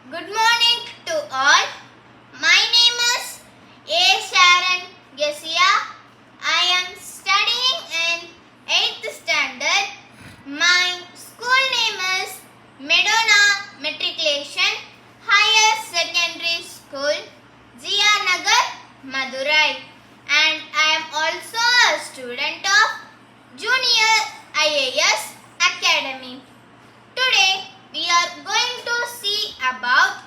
Good morning to all. My name is Sharon. I am studying in 8th standard. My school name is Madonna Matriculation Higher Secondary School, Gr.Nagar Madurai, and I am also a student of Junior IAS Academy. Today we are going to see about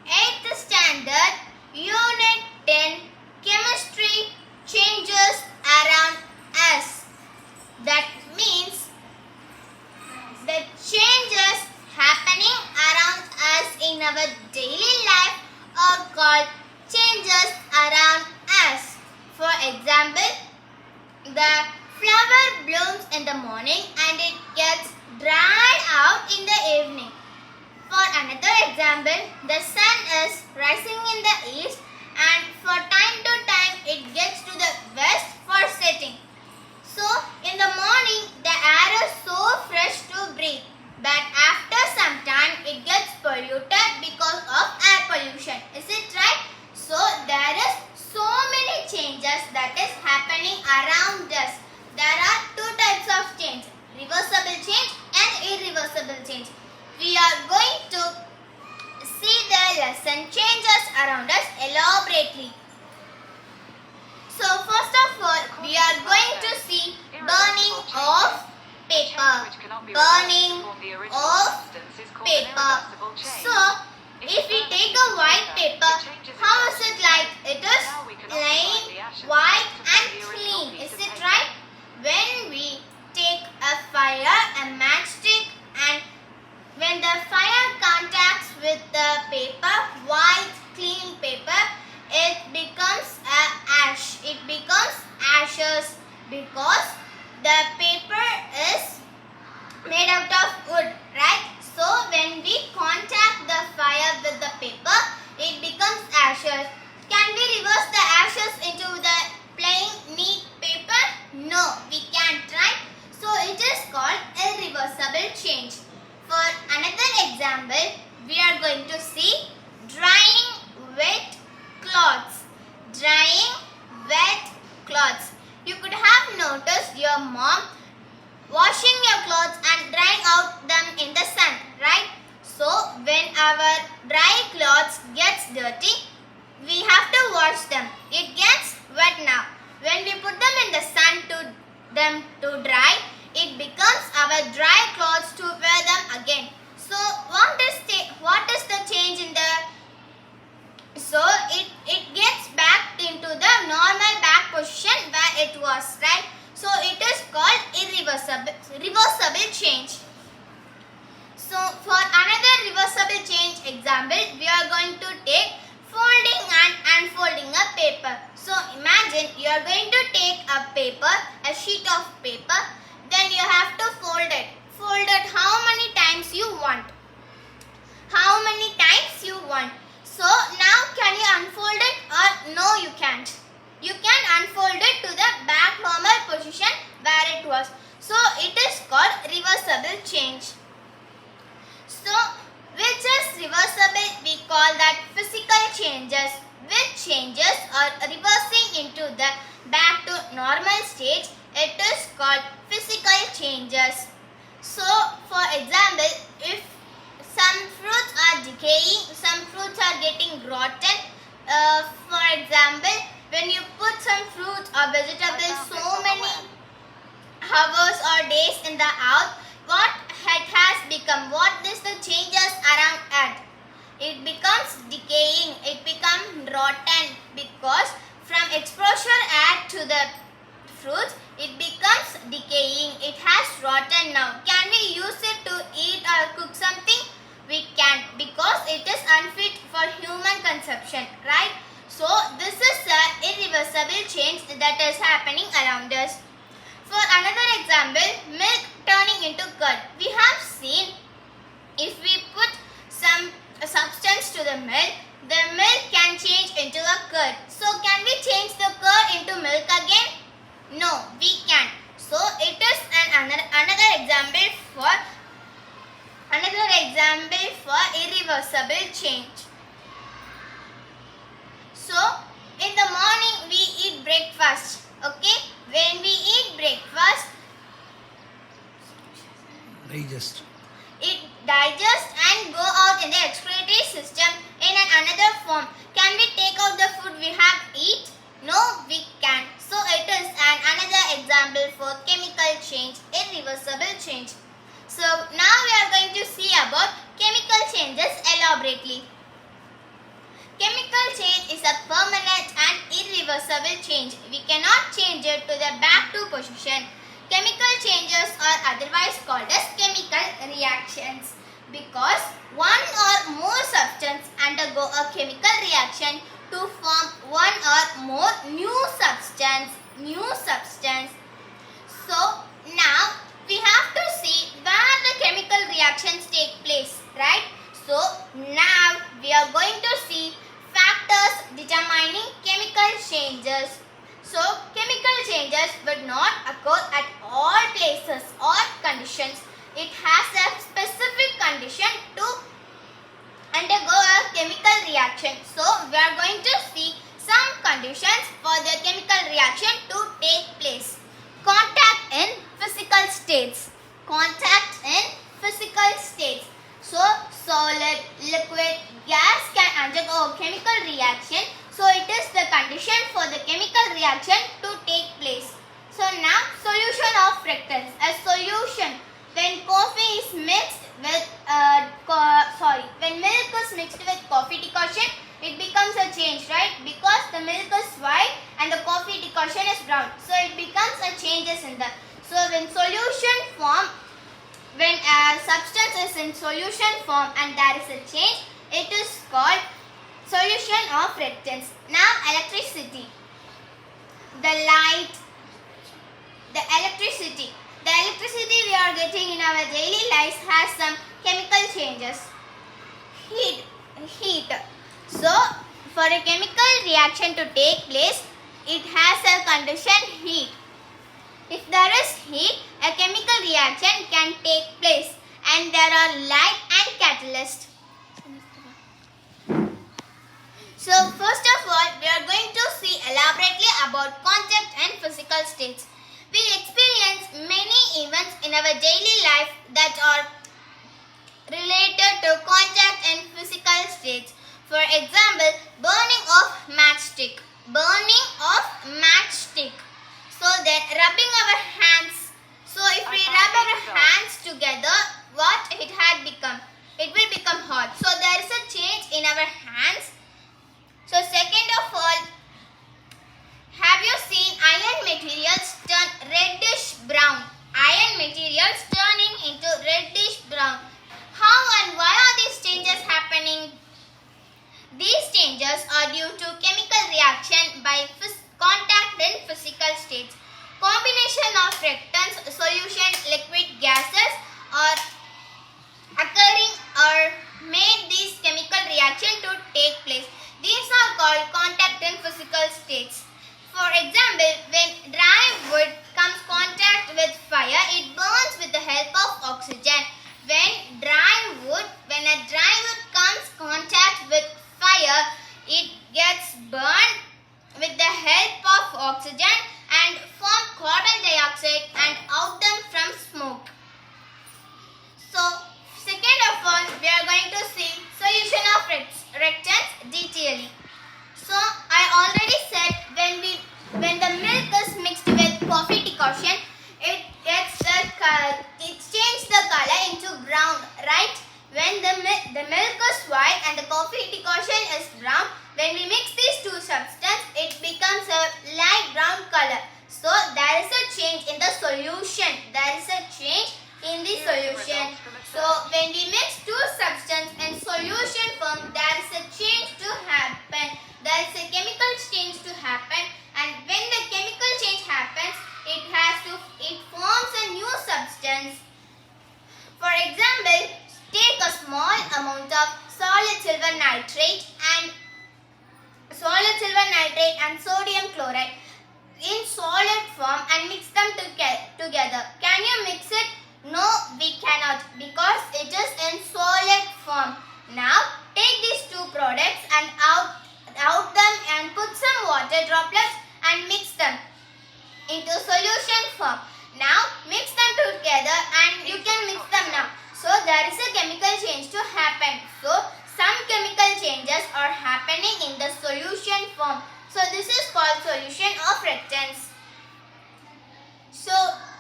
8th standard unit 10 chemistry changes around us. That means the changes happening around us in our daily life are called changes around us. For example, the flower blooms in the morning and it gets dried out in the evening. For another example, the sun is rising in the east and for time to time it gets to the west for setting. So, in the morning the air is so fresh to breathe, but after some time it gets polluted because of air pollution. Is it right? So, there is so many changes that is happening around us. There are two types of change, reversible change and irreversible change. We are going to see the lesson changes around us elaborately. So first of all, we are going to see burning of paper. Burning of paper. So if we take a white paper, how is it like? It is plain, white and clean. Is it right? When we take a fire, a matchstick, and when the fire contacts with the paper, white clean paper, it becomes ash. It becomes ashes because the paper is made out of wood, right? So when we contact the fire with the paper, it becomes ashes. Can we reverse the ashes into the plain neat paper? No, we can't, right? So it is called irreversible change. For another example, we are going to see drying wet clothes. Drying wet clothes. You could have noticed your mom washing your clothes and drying out them in the sun, right? So when our dry clothes gets dirty, we have to wash them. It gets wet now. When we put them in the sun to dry, it becomes our dry clothes to wear them again. So what is the change in the? So it gets back into the normal back position where it was, right? So it is called reversible change. So for another reversible change example, we are going to take folding and unfolding a paper. So imagine you are going to take a paper, a sheet of paper. Then you have to fold it. Fold it how many times you want. How many times you want. So now can you unfold it or no you can't. You can unfold it to the back normal position where it was. So it is called reversible change. So which is reversible, we call that physical changes. Which changes are reversing into the back to normal stage, it is called physical changes. So for example, if some fruits are decaying, some fruits are getting rotten. For example, when you put some fruits or vegetables so many hours or days in the house, what it has become? What is the changes around it? It becomes decaying, it becomes rotten because from exposure air to the fruits, it becomes decaying. It has rotten now. Can we use it to eat or cook something? We can't because it is unfit for human consumption, right? So this is an irreversible change that is happening around us. For another example, milk turning into curd. We have seen if we put some substance to the milk can change into a curd. So can we change the curd into milk again? No, we can't. So it is another example for another example example for irreversible change. So, in the morning we eat breakfast. Okay, when we eat breakfast, it digests and go out in the excretory system in another form. Can we take out the food we have eat? No, we can't. So it is another example for chemical change, irreversible change. So now we are going to see about chemical changes elaborately. Chemical change is a permanent and irreversible change. We cannot change it to the back to position. Chemical changes are otherwise called as chemical reactions because one or more substances undergo a chemical reaction to form one or more new substance. So now we have to see where the chemical reactions take place, right? So now we are going to see factors determining chemical changes. So chemical changes would not occur at all places or conditions. It has a specific condition to undergo a chemical reaction. So we are going to see some conditions for the chemical reaction to take place. Contact in physical states. So solid, liquid, gas can undergo a chemical reaction. So it is the condition for the chemical reaction to take place. So now solution of reactants. A solution when coffee is mixed with when milk is mixed with coffee decoction, it becomes a change, right? Because the milk is white and the coffee decoction is brown. So it becomes a changes in that. So when solution form, when a substance is in solution form and there is a change, it is called solution of reactants. Now electricity. The light, the electricity we are getting in our daily lives has some chemical changes. Heat. So for a chemical reaction to take place, it has a condition heat. If there is heat, a chemical reaction can take place and there are light and catalyst. So first of all, we are going to see elaborately about contact and physical states. We experience many events in our daily life that are related to contact and physical states. For example, burning of matchstick. So then rubbing our hands. So if we rub our hands together, what it had become? It will become hot. So there is a change in our hands. So second of all, have you seen iron materials turn reddish brown? Iron materials turning into reddish brown. How and why are these changes happening? These changes are due to chemical reaction by contact in physical states. Combination of reactants, solution, liquid, gases are occurring or made these chemical reaction to take place. These are called contact in physical states. For example, when dry wood comes contact with fire, it burns with the help of oxygen. When a dry wood comes contact with fire, it gets burned with the help of oxygen and form carbon dioxide and out them from smoke. So, second of all, we are going to see solution of reactants detailing. So, I already said when the milk is mixed with coffee decoction, it changes the color into brown, right? When the milk is white and the coffee decoction is brown, when we mix these two substances, it becomes a light brown color. So there is a change in the solution. So when we mix two substances in solution form, there is a change to happen. There is a chemical change to happen, and when the chemical change happens, it forms a new substance. For example, take a small amount of solid silver nitrate and sodium chloride in solid form and mix them together. Can you mix it? No, we cannot because it is in solid form. Now take these two products and out them and put some water droplets and mix them into solution form. Now mix them together and you can mix them now. So there is a chemical change to happen. So some chemical changes are happening in the solution form. So this is called solution of reactants. So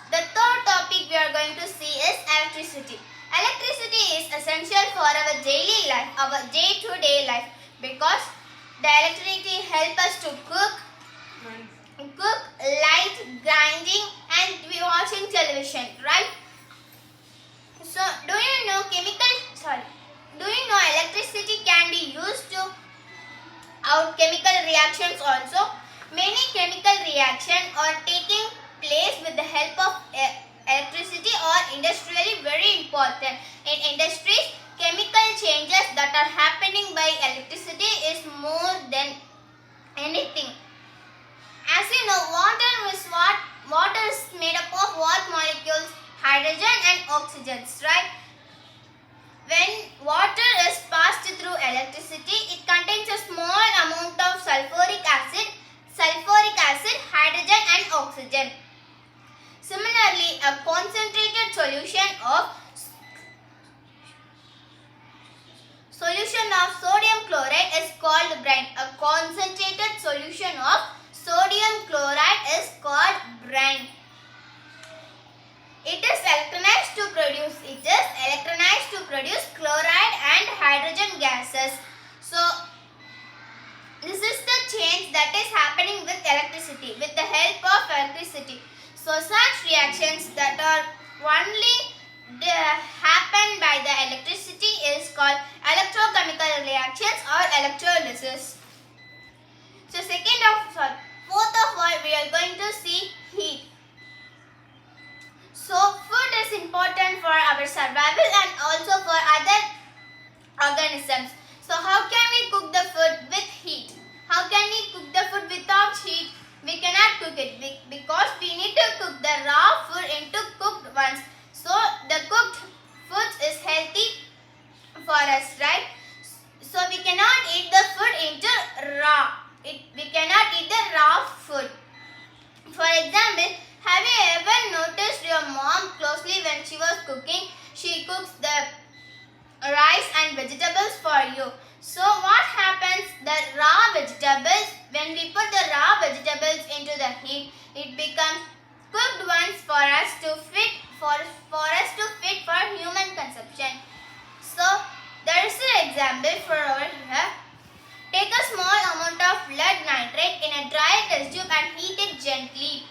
the third topic we are going to see is electricity. Electricity is essential for our daily life, our day-to-day life, because the electricity helps us to cook, light, grinding, and we watching television, right? So do you know electricity can be used to out chemical reactions also? Many chemical reactions are taking place with the help of electricity or industrially very important. In industries, chemical changes that are happening by electricity is more than anything. As you know, water is made up of what molecules? Hydrogen and oxygen, right? When water is passed through electricity, it contains a small amount of sulfuric acid, hydrogen and oxygen. Similarly, a concentrated solution of sodium chloride is called brine. A concentrated solution of sodium chloride is called brine. It is electronized to produce chloride and hydrogen gases. So this is the change that is happening with electricity, with the help of electricity. So such reactions that are only happen by the electricity is called electrochemical reactions or electrolysis. So fourth of all, we are going to see heat. So food is important for our survival and also for other organisms. So how can we cook the food with heat? How can we cook the food without heat? We cannot cook it because we need to cook the raw food into cooked ones. So the cooked food is healthy for us, right? So we cannot eat the food into raw. We cannot eat the raw food. For example, have you ever noticed your mom closely when she was cooking? She cooks the rice and vegetables for you. So what happens? The raw vegetables, when we put the raw vegetables into the heat, it becomes cooked ones for us to fit for human consumption. So there is an example for over here. Take a small amount of lead nitrate in a dry test tube and heat it gently.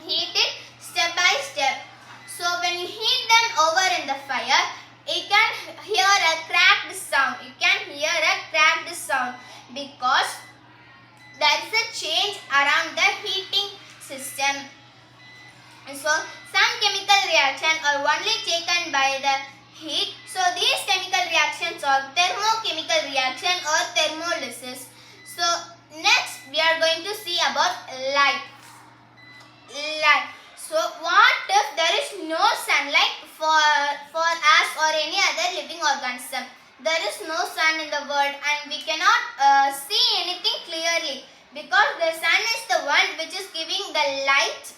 Heat it step by step. So when you heat them over in the fire, you can hear a cracked sound. Because there is a change around the heating system. So some chemical reactions are only taken by the heat. So these chemical reactions are thermochemical reaction or thermolysis. So next we are going to see about light. So what if there is no sunlight for us or any other living organism? There is no sun in the world and we cannot see anything clearly because the sun is the one which is giving the light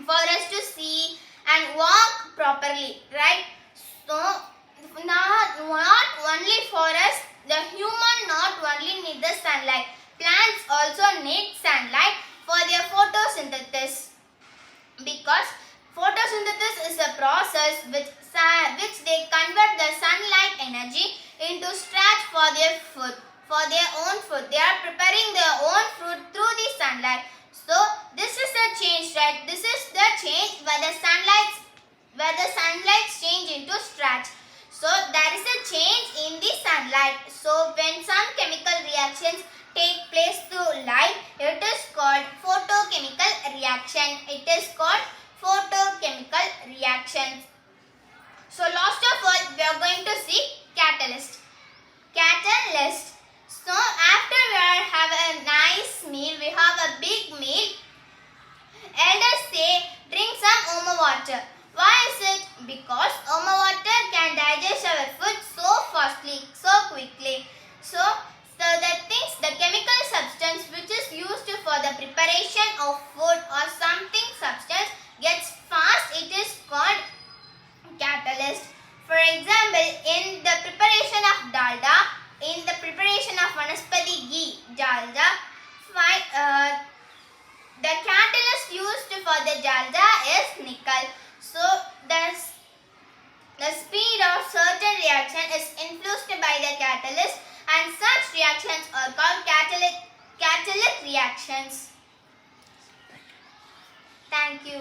for us to see and walk properly, right? So not only for us, the human not only need the sunlight. Plants also need sunlight for their photosynthesis, because photosynthesis is a process which they convert the sunlight energy into starch for their food, for their own food. They are preparing their own food through the sunlight. So this is the change, right? This is the change where the sunlight change into starch. So there is a change in the sunlight. So when some chemical reactions take place through light, it is called photochemical reaction. So last of all, we are going to see catalyst. So after we have a nice meal, we have a big meal. Elders say drink some warm water. Why is it? Because warm water can digest our food so fastly, so quickly. So the chemical substance which is used for the preparation of food or something substance gets fast, it is called catalyst. For example, in the preparation of dalda, in the preparation of vanaspati ghee, dalda, the catalyst used for the dalda is nickel. So the speed of certain reaction is influenced by the catalyst, and such reactions are called catalytic reactions. Thank you.